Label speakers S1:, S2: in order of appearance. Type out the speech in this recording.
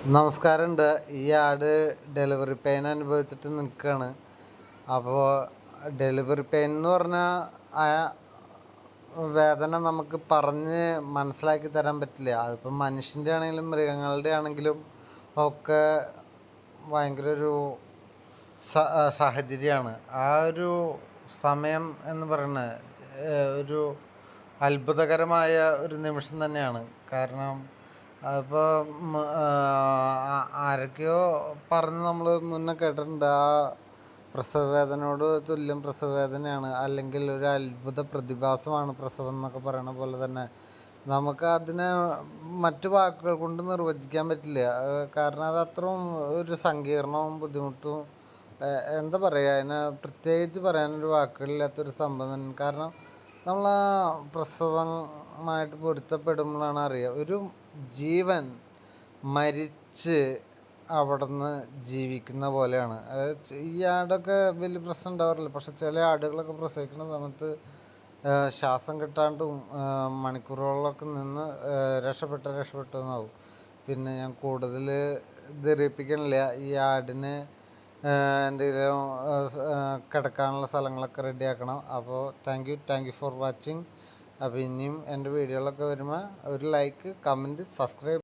S1: നമസ്കാരമുണ്ട്. ഈ ആട് ഡെലിവറി പെയിൻ അനുഭവിച്ചിട്ട് നിൽക്കുകയാണ്. അപ്പോൾ ഡെലിവറി പെയിൻ എന്ന് പറഞ്ഞാൽ ആ വേദന നമുക്ക് പറഞ്ഞ് മനസ്സിലാക്കി തരാൻ പറ്റില്ല. അതിപ്പോൾ മനുഷ്യൻ്റെ ആണെങ്കിലും മൃഗങ്ങളുടെ ആണെങ്കിലും ഒക്കെ ഭയങ്കര ഒരു സാഹചര്യമാണ്. ആ ഒരു സമയം എന്ന് പറയുന്നത് ഒരു അത്ഭുതകരമായ ഒരു നിമിഷം തന്നെയാണ്. കാരണം അതിപ്പോൾ ആരൊക്കെയോ പറഞ്ഞ് നമ്മൾ മുന്നേ കേട്ടിട്ടുണ്ട്, ആ പ്രസവ വേദനയോട് തുല്യം പ്രസവ വേദനയാണ്, അല്ലെങ്കിൽ ഒരു അത്ഭുത പ്രതിഭാസമാണ് പ്രസവം എന്നൊക്കെ പറയണ പോലെ തന്നെ നമുക്ക് അതിനെ മറ്റു വാക്കുകൾ കൊണ്ട് നിർവചിക്കാൻ പറ്റില്ല. കാരണം അത് അത്രയും ഒരു സങ്കീർണവും ബുദ്ധിമുട്ടും, എന്താ പറയുക, അതിനെ പ്രത്യേകിച്ച് പറയാനൊരു വാക്കുകളില്ലാത്തൊരു സംഭവം തന്നെ. കാരണം നമ്മൾ ആ പ്രസവമായിട്ട് പൊരുത്തപ്പെടുമ്പോഴാണ് അറിയുക, ഒരു ജീവൻ മരിച്ച് അവിടെ നിന്ന് ജീവിക്കുന്ന പോലെയാണ്. ഈ ആടൊക്കെ വലിയ പ്രശ്നം ഉണ്ടാവാറില്ല, പക്ഷെ ചില ആടുകളൊക്കെ പ്രസവിക്കുന്ന സമയത്ത് ശ്വാസം കിട്ടാണ്ടും മണിക്കൂറുകളിലൊക്കെ നിന്ന് രക്ഷപ്പെട്ടെന്നാവും. പിന്നെ ഞാൻ കൂടുതൽ ധരിപ്പിക്കണില്ല. ഈ ആടിന് എന്തെങ്കിലും കിടക്കാനുള്ള സ്ഥലങ്ങളൊക്കെ റെഡിയാക്കണം. അപ്പോൾ താങ്ക് യു ഫോർ വാച്ചിങ്. അപ്പോൾ ഇനിയും എൻ്റെ വീഡിയോകളൊക്കെ വരുമ്പോൾ ഒരു ലൈക്ക്, കമൻറ്റ്, സബ്സ്ക്രൈബ്.